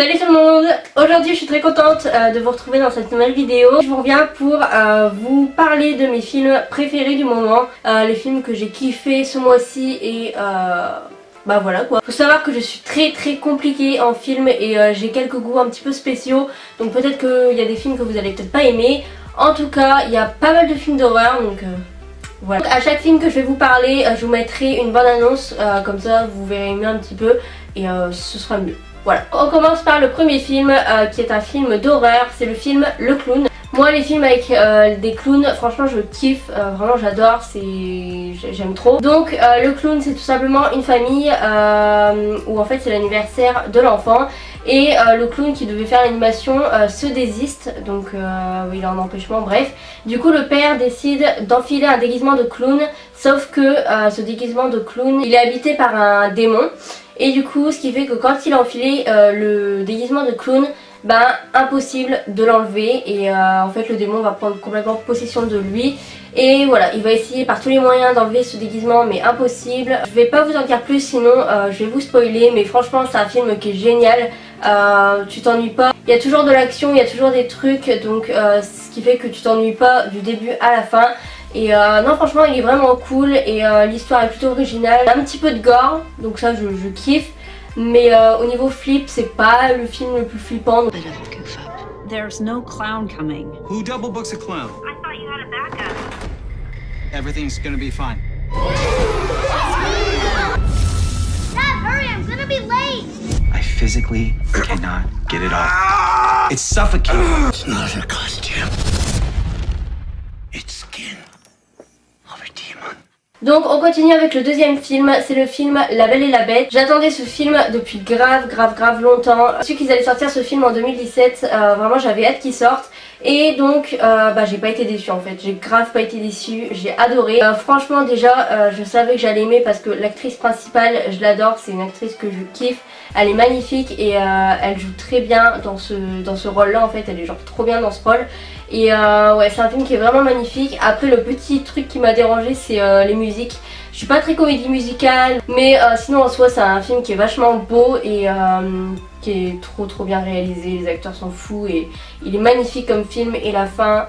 Salut tout le monde. Aujourd'hui je suis très contente de vous retrouver dans cette nouvelle vidéo. Je vous reviens pour vous parler de mes films préférés du moment, les films que j'ai kiffé ce mois-ci et bah voilà quoi. Faut savoir que je suis très compliquée en film et j'ai quelques goûts un petit peu spéciaux, donc peut-être qu'il y a des films que vous allez peut-être pas aimer. En tout cas il y a pas mal de films d'horreur, donc voilà. Donc, à chaque film que je vais vous parler, je vous mettrai une bonne annonce, comme ça vous verrez mieux un petit peu et ce sera mieux. Voilà. On commence par le premier film qui est un film d'horreur, c'est le film Le Clown. Moi les films avec des clowns, franchement je kiffe, vraiment j'adore, j'aime trop. Donc Le Clown c'est tout simplement une famille où en fait c'est l'anniversaire de l'enfant. Et le clown qui devait faire l'animation se désiste, donc il est en empêchement, bref. Du coup le père décide d'enfiler un déguisement de clown, sauf que ce déguisement de clown il est habité par un démon. Et du coup ce qui fait que quand il a enfilé le déguisement de clown, ben impossible de l'enlever et en fait le démon va prendre complètement possession de lui. Et voilà, il va essayer par tous les moyens d'enlever ce déguisement mais impossible. Je vais pas vous en dire plus sinon je vais vous spoiler, mais franchement c'est un film qui est génial. Tu t'ennuies pas, il y a toujours de l'action, il y a toujours des trucs, donc ce qui fait que tu t'ennuies pas du début à la fin. Et non franchement il est vraiment cool et l'histoire est plutôt originale. Un petit peu de gore, donc ça je kiffe. Mais au niveau flip, c'est pas le film le plus flippant. There's no clown coming. Who double books a clown? I thought you had a backup. Everything's gonna be fine. Dad, hurry, I'm gonna be late. I physically cannot get it off. It's suffocating. It's not a costume. It's skin of a demon. Donc on continue avec le deuxième film, c'est le film La Belle et la Bête. J'attendais ce film depuis grave longtemps. Je sais qu'ils allaient sortir ce film en 2017, vraiment j'avais hâte qu'il sorte. Et donc bah j'ai pas été déçue en fait, j'ai grave pas été déçue, j'ai adoré. Franchement déjà je savais que j'allais aimer parce que l'actrice principale je l'adore, c'est une actrice que je kiffe. Elle est magnifique et elle joue très bien dans ce rôle là en fait, elle est genre trop bien dans ce rôle. Et ouais c'est un film qui est vraiment magnifique. Après le petit truc qui m'a dérangé c'est les musiques. Je suis pas très comédie musicale, mais sinon en soi c'est un film qui est vachement beau et qui est trop bien réalisé. Les acteurs sont fous et il est magnifique comme film et la fin,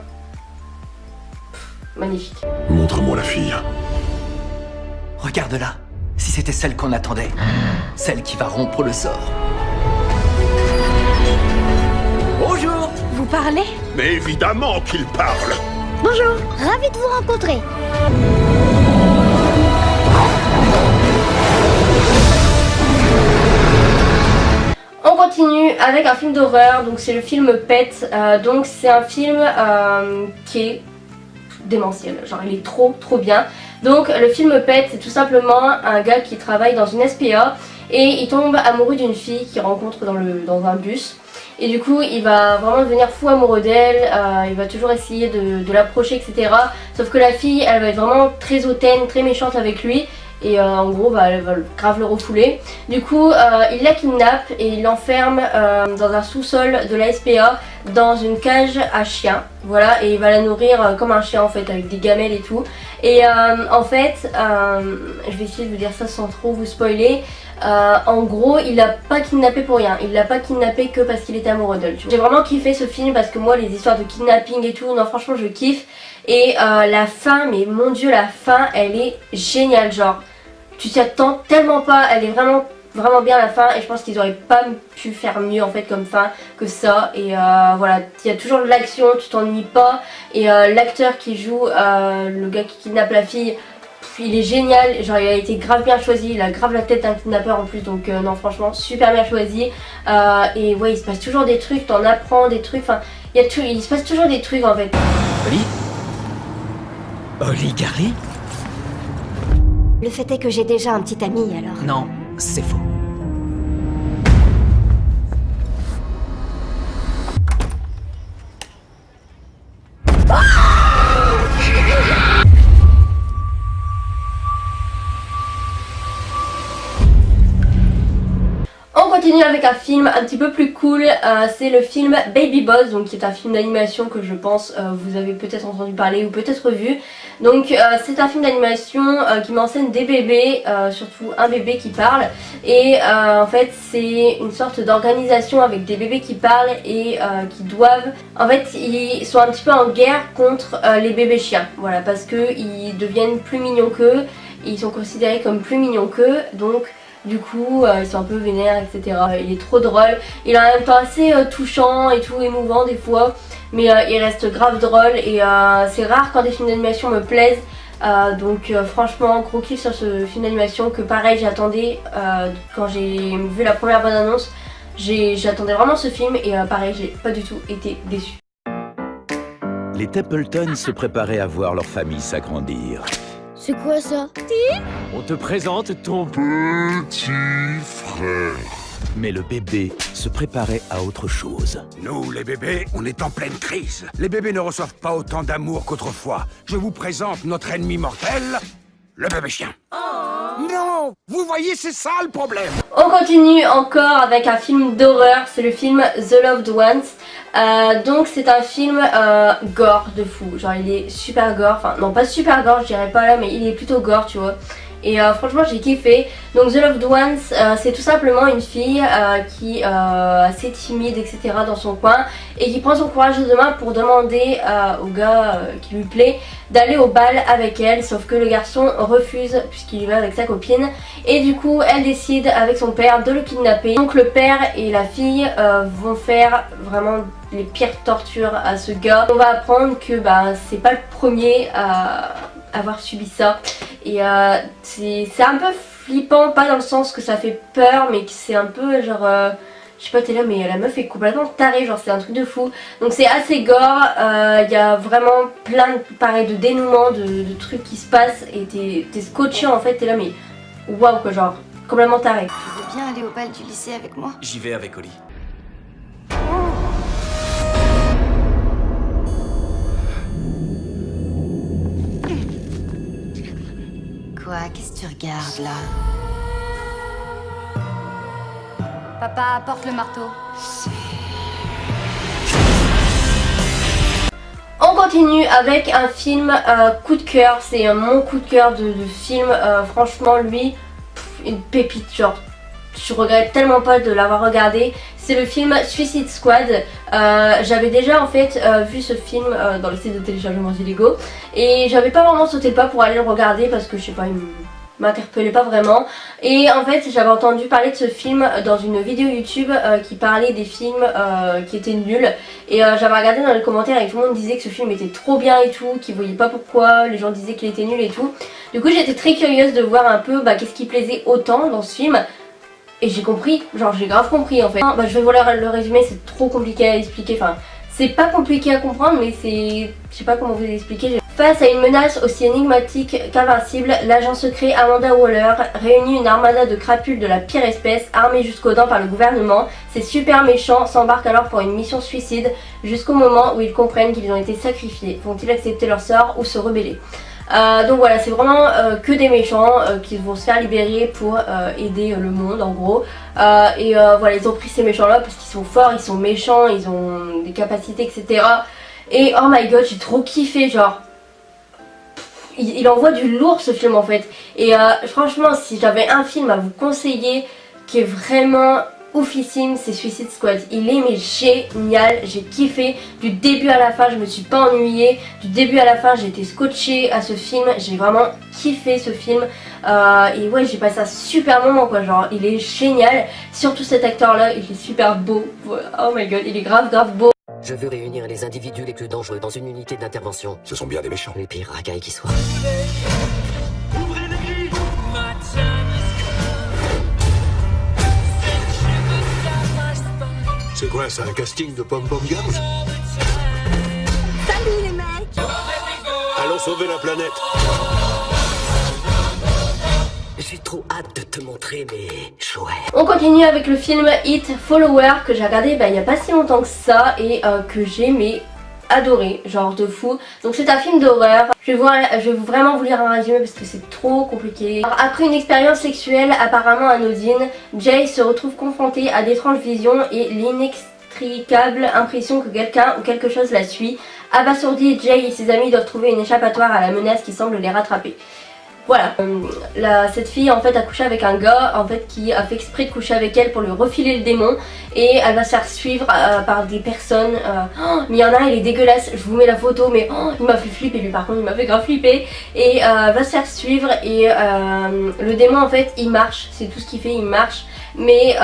magnifique. Montre-moi la fille. Regarde-la. Si c'était celle qu'on attendait. Celle qui va rompre le sort. Bonjour. Vous parlez? Mais évidemment qu'il parle. Bonjour, ravi de vous rencontrer. On continue avec un film d'horreur, donc c'est le film Pet. Donc c'est un film qui est démentiel, genre il est trop bien. Donc le film Pet c'est tout simplement un gars qui travaille dans une SPA et il tombe amoureux d'une fille qu'il rencontre dans un bus. Et du coup il va vraiment devenir fou amoureux d'elle, il va toujours essayer de l'approcher etc. Sauf que la fille elle va être vraiment très hautaine, très méchante avec lui. Et en gros elle va grave le refouler. Du coup il la kidnappe et il l'enferme dans un sous-sol de la SPA, dans une cage à chien. Voilà, et il va la nourrir comme un chien en fait, avec des gamelles et tout. Et en fait je vais essayer de vous dire ça sans trop vous spoiler. En gros il l'a pas kidnappé pour rien, il l'a pas kidnappé que parce qu'il était amoureux d'elle. J'ai vraiment kiffé ce film parce que moi les histoires de kidnapping et tout, non franchement je kiffe. Et la fin, mais mon dieu la fin elle est géniale, genre tu t'y attends tellement pas, elle est vraiment bien la fin et je pense qu'ils auraient pas pu faire mieux en fait comme fin que ça. Et voilà, il y a toujours de l'action, tu t'ennuies pas. Et l'acteur qui joue le gars qui kidnappe la fille, il est génial, genre il a été grave bien choisi, il a grave la tête d'un kidnappeur en plus, donc non franchement super bien choisi. Et ouais il se passe toujours des trucs, t'en apprends des trucs, enfin il se passe toujours des trucs en fait. Oli Gary? Le fait est que j'ai déjà un petit ami alors. Non, c'est faux. On continue avec avec un film un petit peu plus cool, c'est le film Baby Boss, donc qui est un film d'animation que je pense vous avez peut-être entendu parler ou peut-être vu. Donc c'est un film d'animation qui m'enseigne des bébés, surtout un bébé qui parle, et en fait c'est une sorte d'organisation avec des bébés qui parlent et qui doivent, en fait ils sont un petit peu en guerre contre les bébés chiens, voilà, parce que ils deviennent plus mignons qu'eux, ils sont considérés comme plus mignons qu'eux, donc du coup ils sont un peu vénères, etc. Il est trop drôle, il est en même temps assez touchant et tout, émouvant des fois, mais il reste grave drôle, et c'est rare quand des films d'animation me plaisent, donc franchement gros kiff sur ce film d'animation que pareil j'attendais quand j'ai vu la première bande annonce, j'attendais vraiment ce film, et pareil j'ai pas du tout été déçue. Les Templeton se préparaient à voir leur famille s'agrandir. C'est quoi ça? On te présente ton Petit frère. Mais le bébé se préparait à autre chose. Nous, les bébés, on est en pleine crise. Les bébés ne reçoivent pas autant d'amour qu'autrefois. Je vous présente notre ennemi mortel, le bébé chien. Non, vous voyez, c'est ça le problème. On continue encore avec un film d'horreur, c'est le film The Loved Ones. Donc c'est un film gore de fou, genre il est super gore, enfin non pas super gore je dirais pas là, mais il est plutôt gore tu vois. Et franchement j'ai kiffé. Donc The Loved Ones, c'est tout simplement une fille qui est assez timide etc dans son coin, et qui prend son courage de main pour demander au gars qui lui plaît d'aller au bal avec elle, sauf que le garçon refuse puisqu'il y va avec sa copine, et du coup elle décide avec son père de le kidnapper. Donc le père et la fille vont faire vraiment les pires tortures à ce gars. On va apprendre que bah, c'est pas le premier à avoir subi ça, et c'est un peu flippant, pas dans le sens que ça fait peur, mais que c'est un peu genre je sais pas, t'es là mais la meuf est complètement tarée, genre c'est un truc de fou. Donc c'est assez gore, y a vraiment plein pareil de dénouements, de trucs qui se passent, et t'es scotché en fait, t'es là mais waouh quoi, genre complètement taré. Tu veux bien aller au bal du lycée avec moi? J'y vais avec Oli. Quoi? Qu'est-ce que tu regardes là? Papa, apporte le marteau. On continue avec un film coup de cœur, c'est mon coup de cœur de film, franchement lui, une pépite, genre je regrette tellement pas de l'avoir regardé. C'est le film Suicide Squad. J'avais déjà en fait vu ce film dans le site de téléchargement illégaux, et j'avais pas vraiment sauté le pas pour aller le regarder parce que je sais pas, il m'interpellait pas vraiment. Et en fait j'avais entendu parler de ce film dans une vidéo YouTube qui parlait des films qui étaient nuls, et j'avais regardé dans les commentaires et tout le monde disait que ce film était trop bien et tout, qu'ils voyaient pas pourquoi, les gens disaient qu'il était nul et tout. Du coup j'étais très curieuse de voir un peu qu'est-ce qui plaisait autant dans ce film. Et j'ai compris, genre j'ai grave compris en fait. Je vais vous le résumer, c'est trop compliqué à expliquer, enfin c'est pas compliqué à comprendre, mais c'est... je sais pas comment vous expliquer. Face à une menace aussi énigmatique qu'invincible, l'agent secret Amanda Waller réunit une armada de crapules de la pire espèce, armés jusqu'aux dents par le gouvernement. Ces super méchants s'embarquent alors pour une mission suicide, jusqu'au moment où ils comprennent qu'ils ont été sacrifiés. Vont-ils accepter leur sort ou se rebeller? Donc voilà, c'est vraiment que des méchants qui vont se faire libérer pour aider le monde en gros. Et voilà, ils ont pris ces méchants là parce qu'ils sont forts, ils sont méchants, ils ont des capacités etc. Et oh my god, j'ai trop kiffé, genre il envoie du lourd ce film en fait. Et franchement si j'avais un film à vous conseiller qui est vraiment oufissime, c'est Suicide Squad. Il est mais génial, j'ai kiffé du début à la fin, je me suis pas ennuyée, du début à la fin j'ai été scotchée à ce film, j'ai vraiment kiffé ce film, et ouais j'ai passé un super moment quoi, genre il est génial, surtout cet acteur là, il est super beau, oh my god il est grave beau. Je veux réunir les individus les plus dangereux dans une unité d'intervention. Ce sont bien des méchants. Les pires racailles qui soient. C'est quoi ça, un casting de Pom Pom Girls? Salut les mecs! Allons sauver la planète. J'ai trop hâte de te montrer mes chouettes. On continue avec le film It Follower que j'ai regardé il y a pas si longtemps que ça, et que j'ai adoré, genre de fou. Donc c'est un film d'horreur. Je vais vraiment vous lire un résumé parce que c'est trop compliqué. Alors, après une expérience sexuelle apparemment anodine, Jay se retrouve confronté à d'étranges visions et l'inextricable impression que quelqu'un ou quelque chose la suit. Abasourdi, Jay et ses amis doivent trouver une échappatoire à la menace qui semble les rattraper. Voilà, cette fille en fait a couché avec un gars en fait qui a fait exprès de coucher avec elle pour lui refiler le démon et elle va se faire suivre par des personnes. Mais il y en a un, il est dégueulasse, je vous mets la photo mais il m'a fait flipper, lui par contre il m'a fait grave flipper. Et elle va se faire suivre et le démon en fait il marche, c'est tout ce qu'il fait, il marche. Mais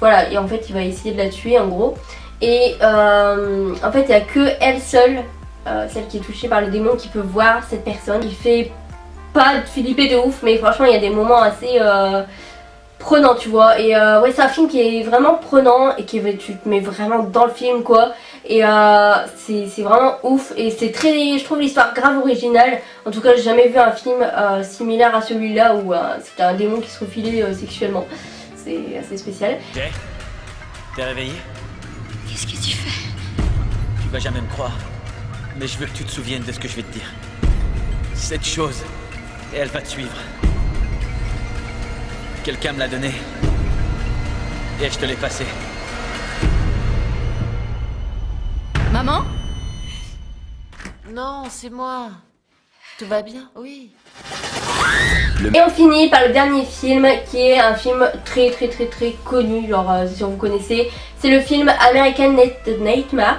voilà, et en fait il va essayer de la tuer en gros. Et en fait il n'y a que elle seule, celle qui est touchée par le démon, qui peut voir cette personne. Il fait pas flipper de ouf, mais franchement il y a des moments assez prenants, tu vois. Et ouais, c'est un film qui est vraiment prenant et tu te mets vraiment dans le film quoi. Et c'est vraiment ouf et c'est très, je trouve l'histoire grave originale. En tout cas j'ai jamais vu un film similaire à celui-là où c'était un démon qui se refilait sexuellement. C'est assez spécial. Jay, t'es réveillé? Qu'est-ce que tu fais? Tu vas jamais me croire, mais je veux que tu te souviennes de ce que je vais te dire. Cette chose, et elle va te suivre. Quelqu'un me l'a donnée, et je te l'ai passée. Maman? Non, c'est moi. Tout va bien? Oui. Et on finit par le dernier film qui est un film très connu, genre si vous connaissez, c'est le film American Nightmare.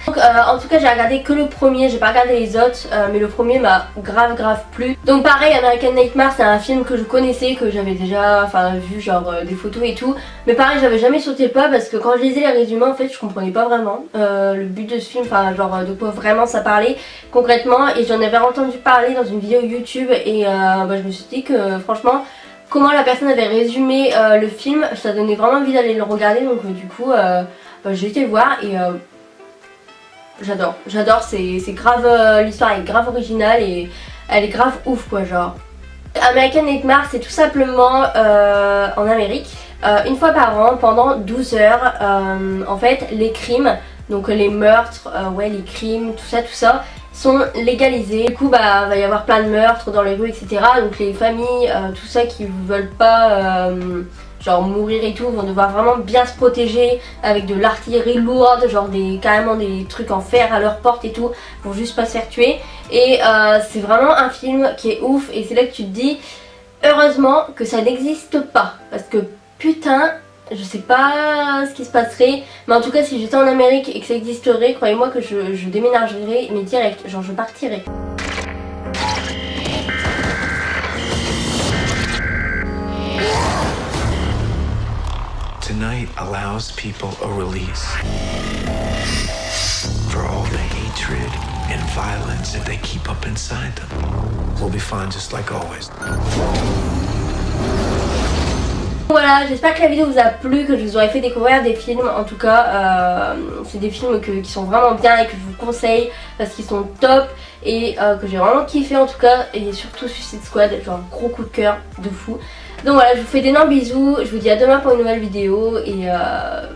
Donc en tout cas j'ai regardé que le premier, j'ai pas regardé les autres, mais le premier m'a grave plu. Donc pareil, American Nightmare c'est un film que je connaissais, que j'avais déjà vu genre des photos et tout. Mais pareil j'avais jamais sauté le pas parce que quand je lisais les résumés en fait je comprenais pas vraiment le but de ce film, enfin genre de quoi vraiment ça parlait concrètement. Et j'en avais entendu parler dans une vidéo YouTube et je me suis dit que franchement comment la personne avait résumé le film, ça donnait vraiment envie d'aller le regarder. Donc du coup j'ai été le voir et j'adore, c'est grave, l'histoire est grave originale et elle est grave ouf quoi genre. American Nightmare c'est tout simplement en Amérique, une fois par an pendant 12 heures, en fait les crimes, donc les meurtres, ouais les crimes, tout ça sont légalisés. Du coup va y avoir plein de meurtres dans les rues etc. Donc les familles, tout ça qui veulent pas genre mourir et tout vont devoir vraiment bien se protéger avec de l'artillerie lourde, genre carrément des trucs en fer à leur porte et tout pour juste pas se faire tuer. Et c'est vraiment un film qui est ouf et c'est là que tu te dis heureusement que ça n'existe pas parce que putain je sais pas ce qui se passerait, mais en tout cas si j'étais en Amérique et que ça existerait, croyez-moi que je déménagerais mais direct, genre je partirais. Tonight allows people a release for all the hatred and violence that they keep up inside them. We'll be fine just like always. Voilà, j'espère que la vidéo vous a plu, que je vous aurai fait découvrir des films. En tout cas, c'est des films qui sont vraiment bien et que je vous conseille parce qu'ils sont top et que j'ai vraiment kiffé en tout cas. Et surtout Suicide Squad, genre gros coup de cœur de fou. Donc voilà, je vous fais d'énormes bisous, je vous dis à demain pour une nouvelle vidéo et voilà.